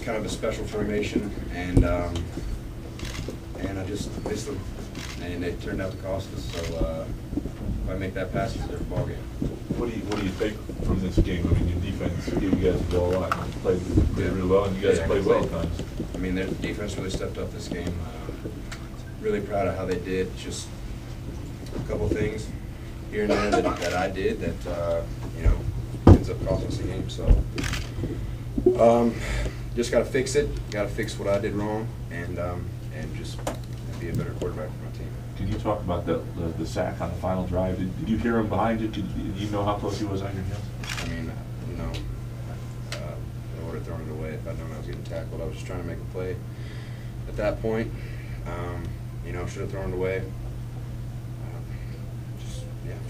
kind of a special formation, and I just missed them, and it turned out to cost us. So if I make that pass, it's a different ball game. What do you take from this game? I mean, your defense gave you guys the ball a lot. You played really well, and you guys played well at times. I mean, their defense really stepped up this game. Really proud of how they did. Just a couple things here and there that I did that ends up costing us the game. So just got to fix it. Got to fix what I did wrong, and just be a better quarterback for my team. Can you talk about the sack on the final drive? Did you hear him behind you? Did you know how close he was on your heels? I mean, I would have thrown it away if I'd known I was getting tackled. I was just trying to make a play at that point. Should have thrown it away.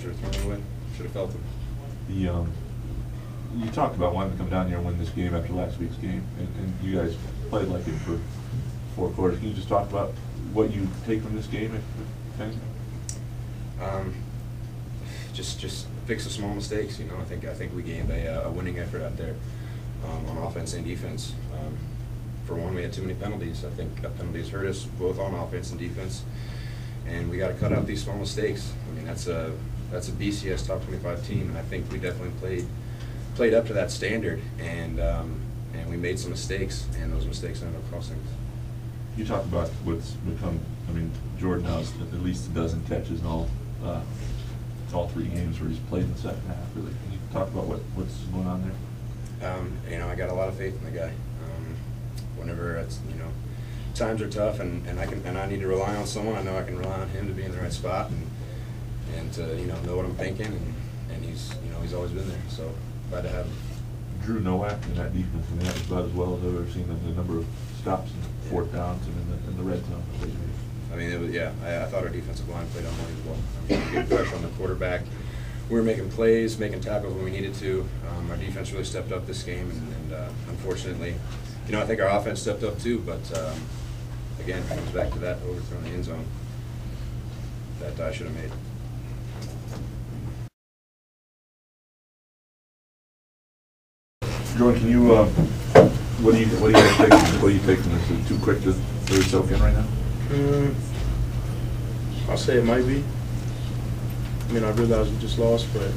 Should have thrown it away. Should have felt it. You talked about wanting to come down here and win this game after last week's game, and you guys played like it for 4 quarters. Can you just talk about what you take from this game, if anything? Just fix the small mistakes. I think we gained a winning effort out there on offense and defense. For one, we had too many penalties. I think penalties hurt us both on offense and defense, and we got to cut out these small mistakes. I mean, that's a BCS top 25 team, and I think we definitely played up to that standard, and we made some mistakes, and those mistakes ended up costing us. You talked about what's become. I mean, Jordan has at least a dozen catches in all 3 games where he's played in the second half. Really, can you talk about what's going on there? I got a lot of faith in the guy. Whenever it's times are tough, and I need to rely on someone, I know I can rely on him to be in the right spot and to know what I'm thinking, and he's always been there. So glad to have him. Drew Nowak in that defense, and that was about as well as I've ever seen. The number of stops and 4th downs and in the red zone. I mean, I thought our defensive line played unbelievable. Getting pressure on the quarterback. We were making plays, making tackles when we needed to. Our defense really stepped up this game, and unfortunately, I think our offense stepped up too. But again, it comes back to that overthrow in the end zone that I should have made. Jordan, can you what do you guys take? What do you take from this? Is it too quick to really soak in right now? I'll say it might be. I mean, I realize we just lost, but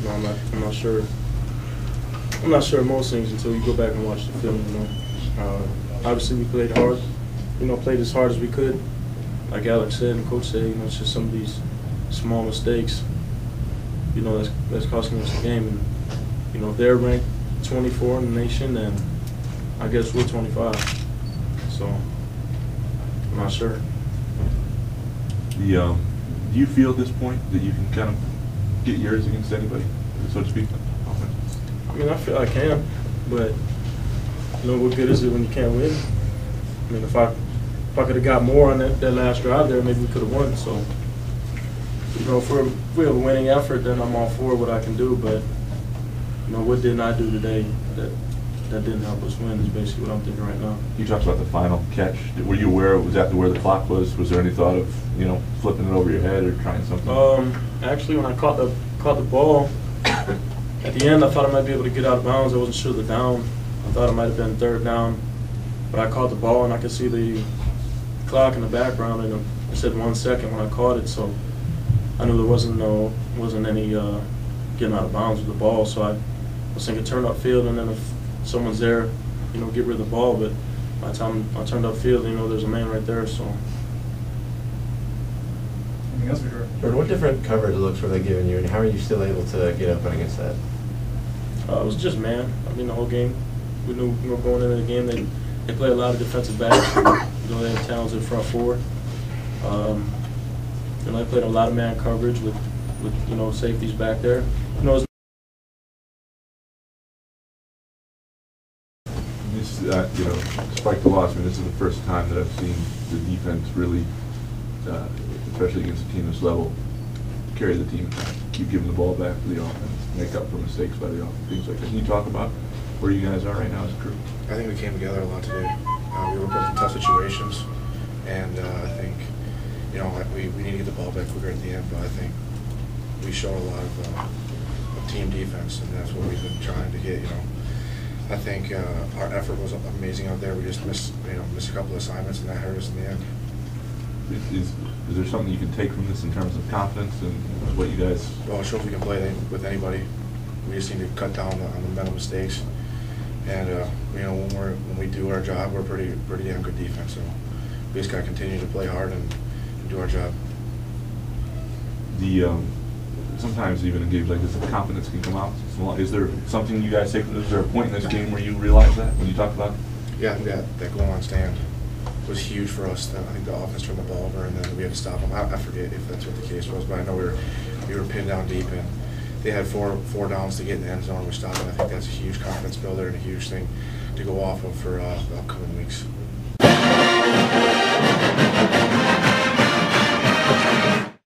I'm not sure. I'm not sure of most things until you go back and watch the film. Obviously we played hard. Played as hard as we could. Like Alex said and Coach said, it's just some of these small mistakes. That's costing us the game. And if they're ranked 24 in the nation, then I guess we're 25. So I'm not sure. Do you feel at this point that you can kind of get yours against anybody, so to speak? I mean, I feel I can, but what good is it when you can't win? I mean, if I could have got more on that last drive there, maybe we could have won. So, if we have a winning effort, then I'm all for what I can do. But what didn't I do today that didn't help us win is basically what I'm thinking right now. You talked about the final catch. Were you aware? Was that where the clock was? Was there any thought of flipping it over your head or trying something? Actually, when I caught the ball. At the end, I thought I might be able to get out of bounds. I wasn't sure the down. I thought it might have been 3rd down. But I caught the ball, and I could see the clock in the background, and it said 1 second when I caught it. So I knew there wasn't any getting out of bounds with the ball. So I was thinking turn upfield, and then if someone's there, get rid of the ball. But by the time I turned upfield, there's a man right there. So. Anything else, Jordan, what different coverage looks were they giving you, and how are you still able to get up against that? It was just man. I mean, the whole game, we knew we were going into the game. They play a lot of defensive backs. They have talented front 4. They played a lot of man coverage with safeties back there. Despite the loss, I mean, this is the first time that I've seen the defense really, especially against a team this level, carry the team, keep giving the ball back to the offense, make up for mistakes by the offense, things like that. Can you talk about where you guys are right now as a crew? I think we came together a lot today. We were both in tough situations, and I think, we need to get the ball back quicker at the end, but I think we showed a lot of team defense, and that's what we've been trying to get, I think our effort was amazing out there. We just missed a couple of assignments, and that hurt us in the end. Is there something you can take from this in terms of confidence and what you guys? Well, it shows we can play with anybody. We just need to cut down on the mental mistakes, and when we do our job, we're pretty damn good defense. So we just got to continue to play hard and do our job. Sometimes even in games like this, the confidence can come out. Is there something you guys take from this? Is there a point in this game where you realize that when you talk about it? Yeah, I think that goal on stand was huge for us. I think the offense turned the ball over, and then we had to stop them. I forget if that's what the case was, but I know we were pinned down deep, and they had four downs to get in the end zone. We stopped them. I think that's a huge confidence builder and a huge thing to go off of for the upcoming weeks.